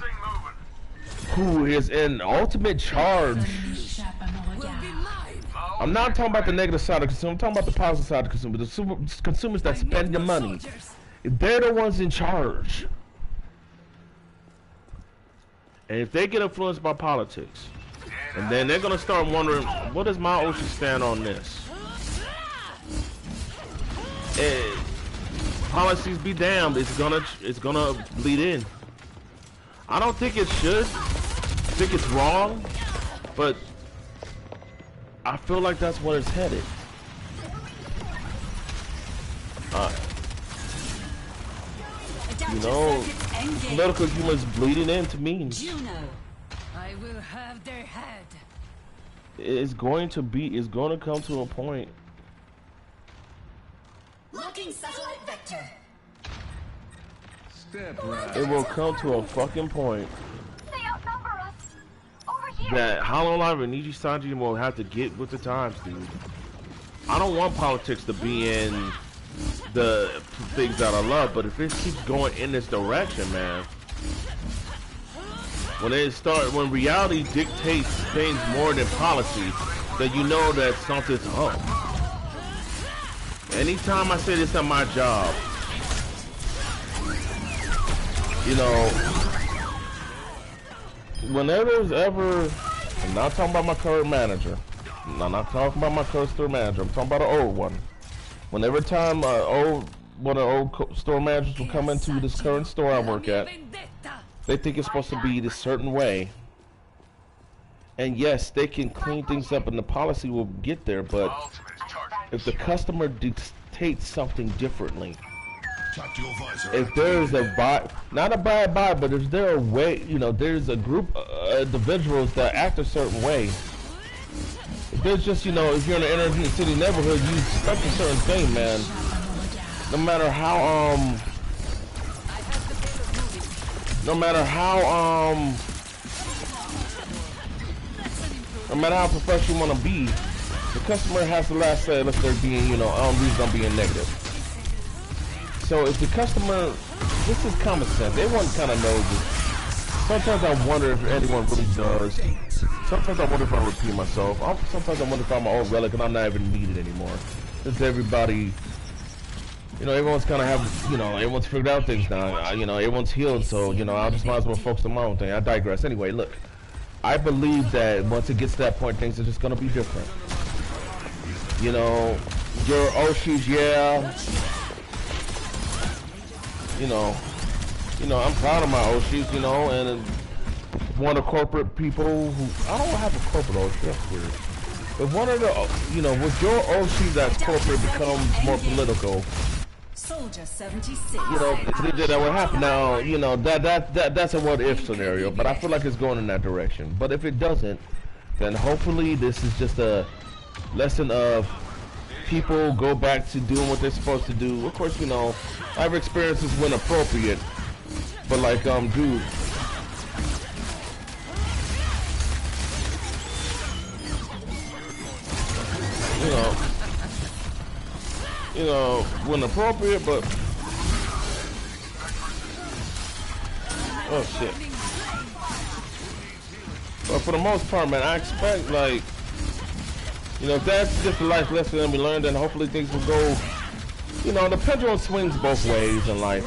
who is in ultimate charge, I'm not talking about the negative side of the consumer, I'm talking about the positive side of the consumer, the consumers that spend your money. They're the ones in charge. And if they get influenced by politics, and then they're gonna start wondering, what does my Ocean stand on this? And policies be damned, it's gonna bleed in. I don't think it should. I think it's wrong, but I feel like that's where it's headed. You know, political humor is bleeding into memes. I will have their head. It's going to come to a point. Locking satellite vector. Step right. It will come to a fucking point They outnumber us. Over here. that Hololive and Niji Sanji will have to get with the times, dude. I don't want politics to be in the things that I love, but if it keeps going in this direction, man, when reality dictates things more than policy, then you know that something's up. Anytime I say this at my job, you know, whenever there's ever, I'm not talking about my current manager, I'm not talking about my current store manager, I'm talking about an old one. Whenever time one of the old store managers will come into this current store I work at, they think it's supposed to be this certain way. And yes, they can clean things up and the policy will get there, but if the customer dictates something differently, if there's a not a bad buy, but if there a way, you know, there's a group of individuals that act a certain way. If there's just, you know, if you're in an inner city neighborhood, you expect a certain thing, man. No matter how professional you want to be, the customer has the last say unless they're being, you know, reason I'm being negative. So if the customer, this is common sense, everyone kind of knows it. Sometimes I wonder if anyone really does. Sometimes I wonder if I repeat myself. Sometimes I wonder if I'm an old relic and I'm not even needed anymore. Since everybody, you know, everyone's kind of have, you know, everyone's figured out things now. You know, everyone's healed, so, you know, I just might as well focus on my own thing. I digress. Anyway, look, I believe that once it gets to that point, things are just going to be different. You know, your Oshis, yeah. You know, I'm proud of my Oshis, you know, and one of the corporate people who, I don't have a corporate Oshi, that's weird. If one of the, you know, with your Oshi that's corporate becomes more political, Soldier 76. you know, that would happen. Now, you know, that's a what if scenario, but I feel like it's going in that direction. But if it doesn't, then hopefully this is just a lesson of people go back to doing what they're supposed to do. Of course, you know, I've experienced this when appropriate, but like, dude. You know, when appropriate, but oh shit. But for the most part, man, I expect, like, you know, if that's just a life lesson that we learned, then hopefully things will go, you know, the pendulum swings both ways in life.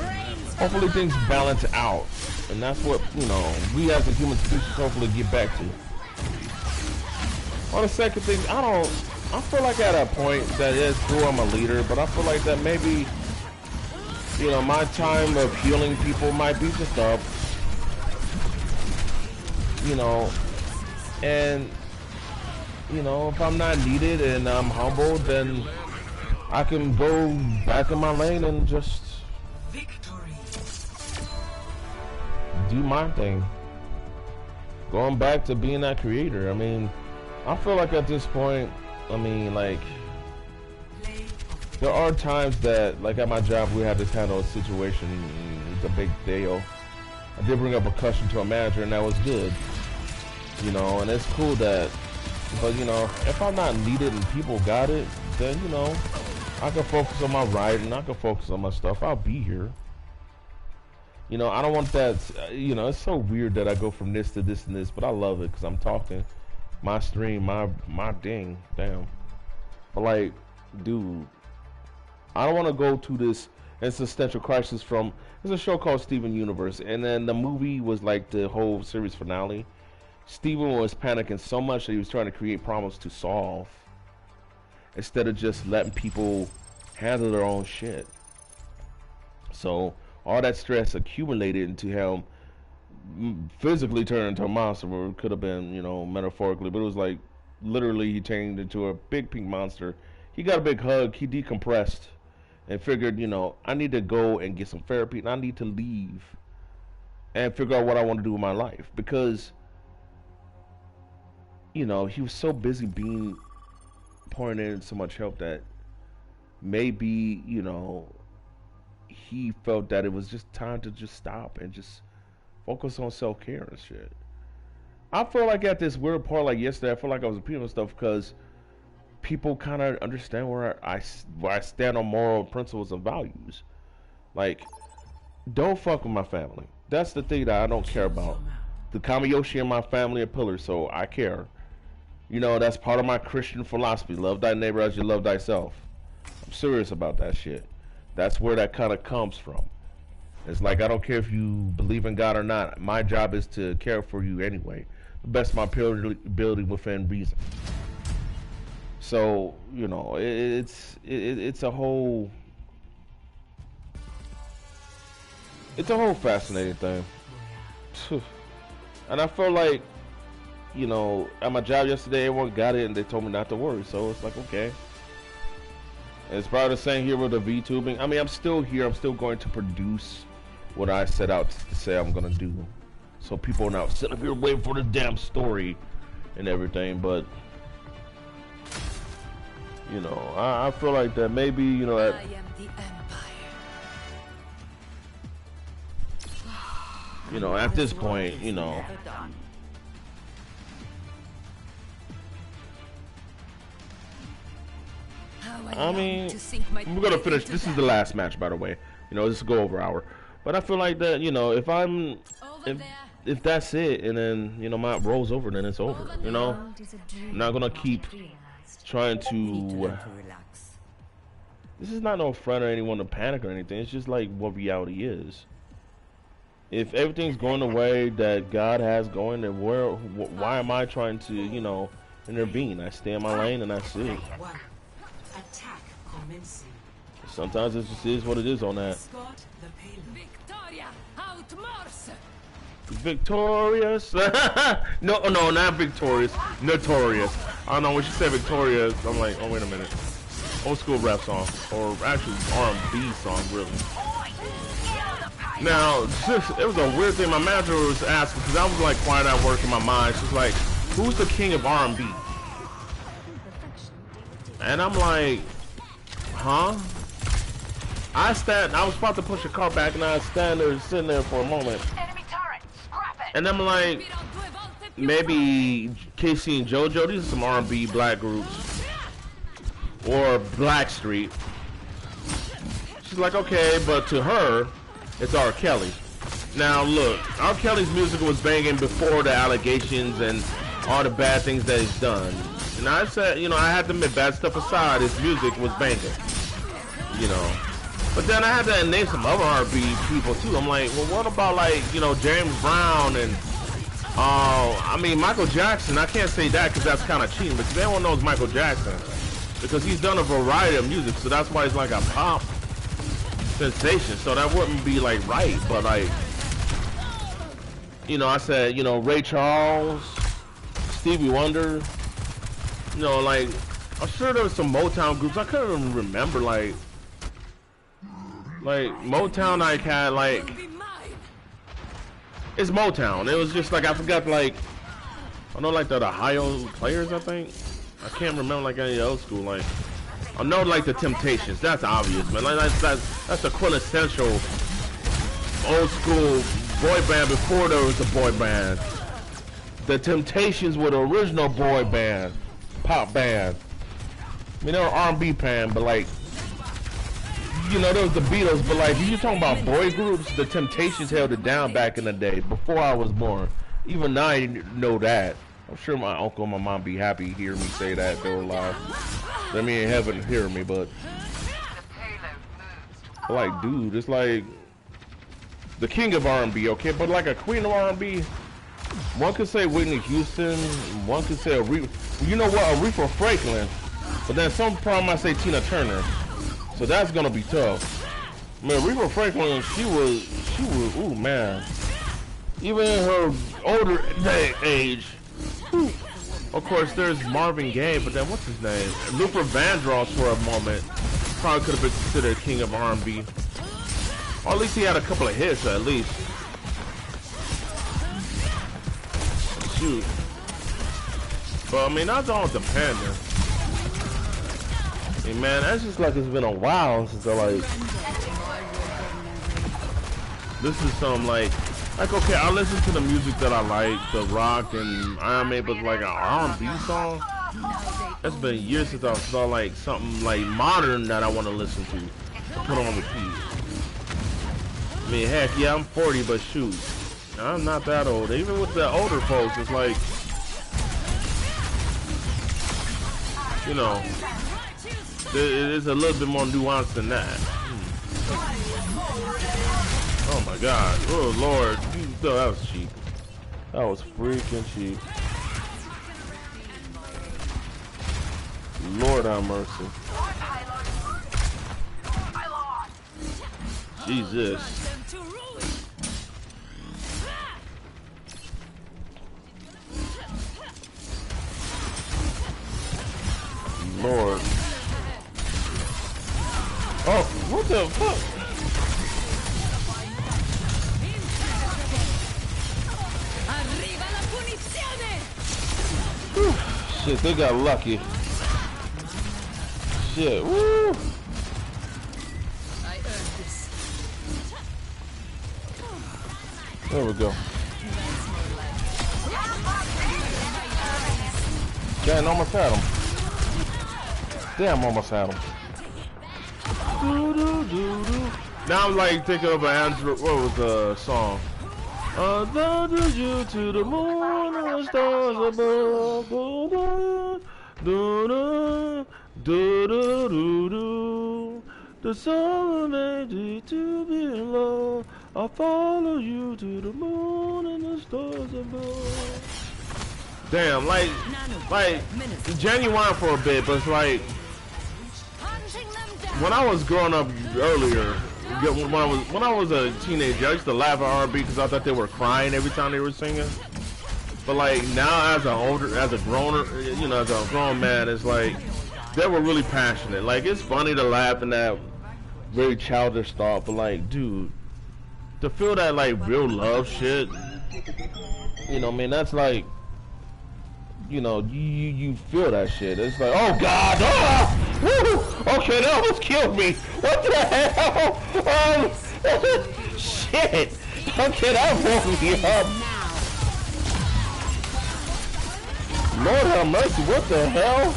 Hopefully things balance out. And that's what, you know, we as a human species hopefully get back to. On the second thing, I feel like at a point that is cool, I'm a leader, but I feel like that maybe, you know, my time of healing people might be just up. You know, and, you know, if I'm not needed and I'm humbled, then I can go back in my lane and just do my thing. Going back to being that creator. I mean, I feel like at this point, I mean, like, there are times that, like at my job, we had to handle a situation. It's a big deal. I did bring up a question to a manager, and that was good. You know, and it's cool that, but you know, if I'm not needed and people got it, then, you know, I can focus on my writing, I can focus on my stuff, I'll be here. You know, I don't want that, you know, it's so weird that I go from this to this and this, but I love it because I'm talking. My stream, my ding, damn. But like, dude, I don't want to go to this existential crisis from, there's a show called Steven Universe, and then the movie was like the whole series finale. Steven was panicking so much that he was trying to create problems to solve instead of just letting people handle their own shit. So all that stress accumulated into him physically turned into a monster, or it could have been, you know, metaphorically, but it was like literally he turned into a big pink monster. He got a big hug, he decompressed and figured, you know, I need to go and get some therapy and I need to leave and figure out what I want to do with my life, because, you know, he was so busy being pouring in so much help that maybe, you know, he felt that it was just time to just stop and just focus on self-care and shit. I feel like at this weird part, like yesterday, I feel like I was repeating stuff because people kind of understand where I stand on moral principles and values. Like, don't fuck with my family. That's the thing that I don't care about. The Kamiyoshi in my family are pillars, so I care. You know, that's part of my Christian philosophy. Love thy neighbor as you love thyself. I'm serious about that shit. That's where that kind of comes from. It's like, I don't care if you believe in God or not. My job is to care for you anyway. The best of my ability within reason. So, you know, it's a whole fascinating thing. And I feel like, you know, at my job yesterday, everyone got it and they told me not to worry. So it's like, okay. And it's probably the same here with the VTubing. I mean, I'm still here. I'm still going to produce what I set out to say I'm going to do. So people are not sitting up here waiting for the damn story and everything. But, you know, I feel like that maybe, you know, that, I am the Empire. you know, at this point, you know, I mean, we're gonna finish. This is the last match, by the way. You know, this will go over an hour. But I feel like that, you know, if that's it, and then, you know, my roll's over, then it's over. You know, I'm not gonna keep trying to. This is not no front or anyone to panic or anything. It's just like what reality is. If everything's going the way that God has going, then why am I trying to, you know, intervene? I stay in my lane and that's it. Sometimes it just is what it is on that. Victoria, out Morse. Victorious? no, not victorious. Notorious. I don't know, when she said victorious, I'm like, oh, wait a minute. Old school rap song. Or actually R&B song, really. Now, it was a weird thing. My manager was asking, because I was like quiet at work in my mind. She's like, who's the king of R&B? And I'm like, huh? I was about to push a car back, and I stand there, sitting there for a moment. Enemy turret. Scrap it. And I'm like, maybe Casey and JoJo, these are some R&B black groups. Or Blackstreet. She's like, okay, but to her, it's R. Kelly. Now look, R. Kelly's music was banging before the allegations and all the bad things that he's done. And I said, you know, I had to admit, bad stuff aside, his music was banging. You know. But then I had to name some other R&B people too. I'm like, well, what about like, you know, James Brown and, I mean, Michael Jackson. I can't say that because that's kind of cheating, because everyone knows Michael Jackson. Because he's done a variety of music, so that's why he's like a pop sensation. So that wouldn't be like right, but like, you know, I said, you know, Ray Charles, Stevie Wonder, you know, like, I'm sure there was some Motown groups. I couldn't even remember, like Motown, like, had, like, it's Motown. It was just, like, I forgot, like, I know, like, the Ohio Players, I think. I can't remember, like, any old school, like, I know, like, the Temptations. That's obvious, man. Like, that's the quintessential old school boy band before there was a boy band. The Temptations were the original boy band, pop band. I mean, they were R&B band, but, like, you know, there was the Beatles, but like, if you're talking about boy groups, the Temptations held it down back in the day, before I was born. Even now, I didn't know that. I'm sure my uncle and my mom be happy to hear me say that if they were alive. They mean in heaven hear me, but like, dude, it's like the king of R&B, okay? But like a queen of R&B, one could say Whitney Houston, one could say you know what, Aretha Franklin, but then some problem I say Tina Turner. So that's gonna be tough. Man, Aretha Franklin, she was, ooh man. Even in her older age, whew. Of course there's Marvin Gaye, but then what's his name? Luther Vandross for a moment probably could have been considered king of R&B. Or at least he had a couple of hits at least. Shoot. But I mean, that's all dependent. Hey man, that's just like it's been a while since I like. This is some like okay, I listen to the music that I like, the rock, and I'm able to like an R&B song. It's been years since I saw like something like modern that I want to listen to put on repeat. I mean, heck yeah, I'm 40, but shoot, I'm not that old. Even with the older folks, it's like, you know. It is a little bit more nuanced than that. Oh my god. Oh lord. No, that was cheap. That was freaking cheap. Lord have mercy. Jesus. Lord. Oh, what the fuck? Whew. Shit, they got lucky. Shit, woo! There we go. Damn, almost had him. Damn, almost had him. Now I'm like thinking of an Andrew, what was the song? Under you to the moon and the stars above. The sun made it to be low. I'll follow you to the moon and the stars above. Damn, like genuine for a bit, but it's like when I was growing up earlier, when I was a teenager, I used to laugh at R&B because I thought they were crying every time they were singing. But like now, as a grown man, it's like they were really passionate. Like it's funny to laugh in that very childish thought, but like, dude, to feel that like real love shit, you know, what I mean, that's like, you know, you feel that shit. It's like, oh god, ah! Woo! Okay, that almost killed me. What the hell? Shit. Okay, that woke me up. Lord have mercy, what the hell?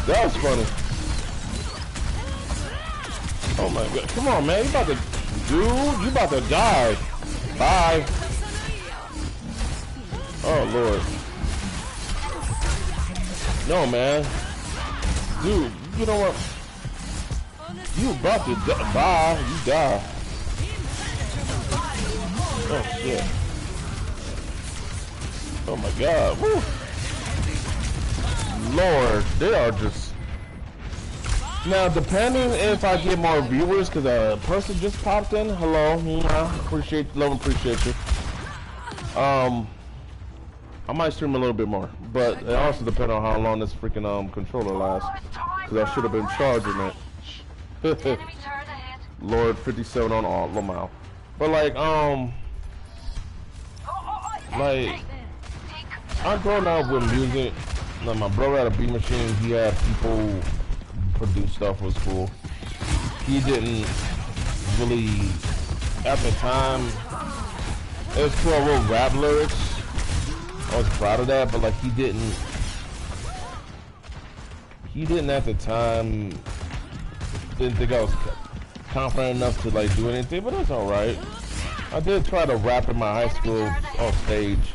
That was funny. Oh my god, come on man, you about to, dude, you about to die. Bye. Oh lord. No man. Dude, you know what? You about to die. You die. Oh shit. Oh my god. Woo. Lord, they are just... Now, depending if I get more viewers, because a person just popped in. Hello. Appreciate, love and appreciate you. I might stream a little bit more, but it also depends on how long this freaking controller lasts, because I should have been charging it. Lord, 57 on all, Lamau. But like I'm growing up with music. Like my brother had a beat machine. He had people produce stuff. Was cool. He didn't really at the time. It was cool. I wrote rap lyrics. I was proud of that, but like he didn't at the time, didn't think I was confident enough to like do anything, but it's alright. I did try to rap in my high school on stage.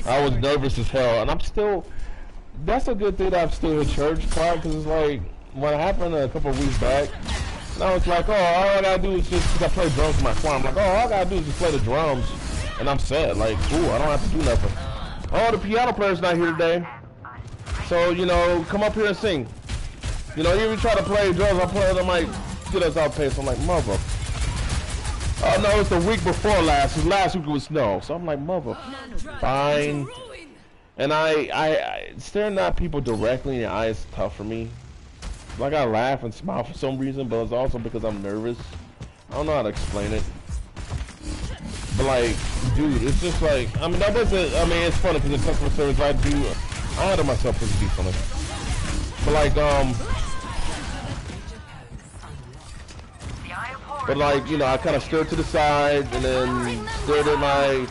I was nervous as hell, and I'm still, that's a good thing that I'm still in church part, because it's like, what happened a couple of weeks back, and I was like, oh, all I gotta do is just, because I play drums in my choir, I'm like, oh, all I gotta do is just play the drums, and I'm set, like, cool, I don't have to do nothing. Oh, the piano player's not here today. So, you know, come up here and sing. You know, even try to play drums, I play them like, get us out pace. I'm like, mother. Oh, no, it's the week before last. Last week was snow. So I'm like, mother. Fine. And I staring at people directly in the eye is tough for me. Like, I laugh and smile for some reason, but it's also because I'm nervous. I don't know how to explain it. But like, dude, it's just like, I mean, that doesn't, I mean, it's funny because in customer service, I handle myself pretty decently. But like, you know, I kind of stood to the side and then stared at my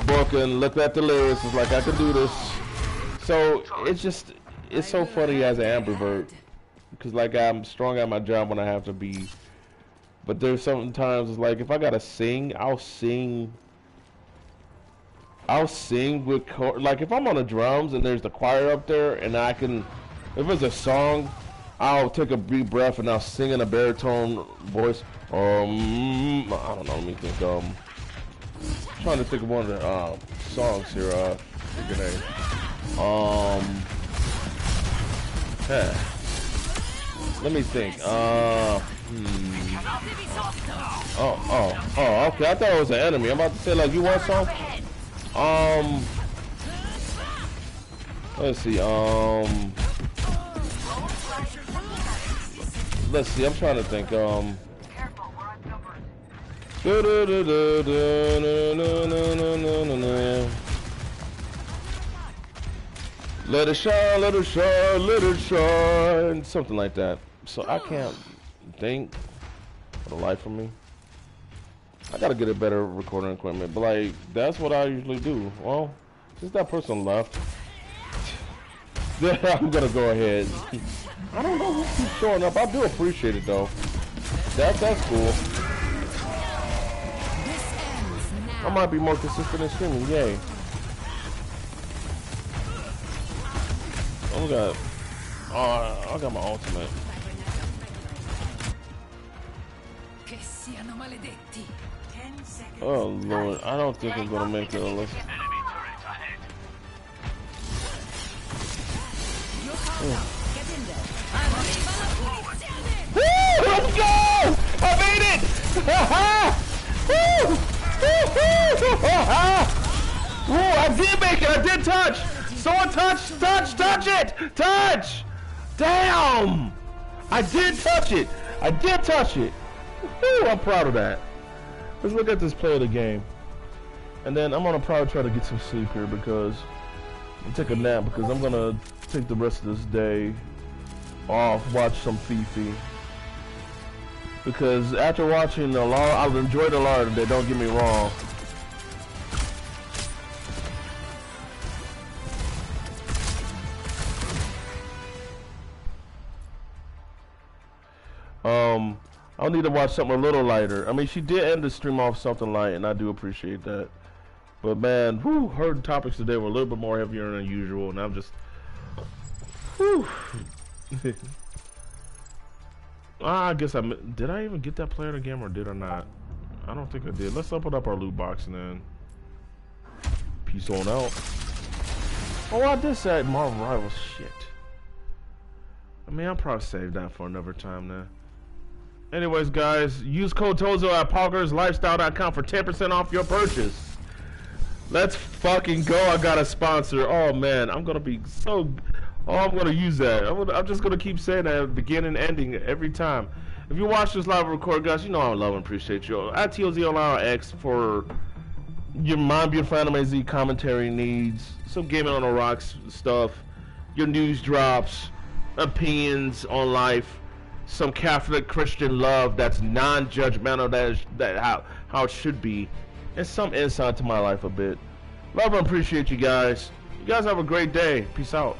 book and looked at the lyrics. It's like, I could do this. So it's just, it's so funny as an ambivert because like I'm strong at my job when I have to be. But there's sometimes it's like if I gotta sing, I'll sing with like if I'm on the drums and there's the choir up there and I can, if it's a song, I'll take a deep breath and I'll sing in a baritone voice. I don't know. Let me think. I'm trying to think of one of the songs here. Let me think. Oh, okay. I thought it was an enemy. I'm about to say, like, you want some? Let's see. Let's see. I'm trying to think. Let it shine, let it shine, let it shine. Something like that. So I can't think for the life of me. I gotta get a better recording equipment, but like that's what I usually do. Well, since that person left, I'm gonna go ahead. I don't know who keeps showing up. I do appreciate it though. That's cool. I might be more consistent in streaming. Yay. I got my ultimate. Oh Lord, I don't think I'm gonna make it unless. Woo! Let's go! I made it! Woo! I did make it! I did touch! Someone touch it! Touch! Damn! I did touch it! I did touch it! Woo, I'm proud of that. Let's look at this play of the game. And then I'm gonna probably try to get some sleep here because and take a nap because I'm gonna take the rest of this day off, watch some Fifi. Because after watching the Lara, I've enjoyed the Lara today, don't get me wrong. I'll need to watch something a little lighter. I mean, she did end the stream off something light, and I do appreciate that. But man, whew, her topics today were a little bit more heavier than usual, and I'm just, whew. I guess did I even get that player in the game, or did I not? I don't think I did. Let's open up our loot box and then peace on out. Oh, I did say Marvel Rivals. Shit. I mean, I'll probably save that for another time then. Anyways, guys, use code Tozo at PoggersLifestyle.com for 10% off your purchase. Let's fucking go. I got a sponsor. Oh, man. I'm going to be so... Oh, I'm going to use that. I'm just going to keep saying that at the beginning and ending every time. If you watch this live record, guys, you know I love and appreciate you. At TOZ on X for your Mind Beautiful Anime Z commentary needs, some Gaming on the Rocks stuff, your news drops, opinions on life, some Catholic Christian love that's non-judgmental, that how it should be, and some insight to my life a bit. Love and appreciate you guys. You guys have a great day. Peace out.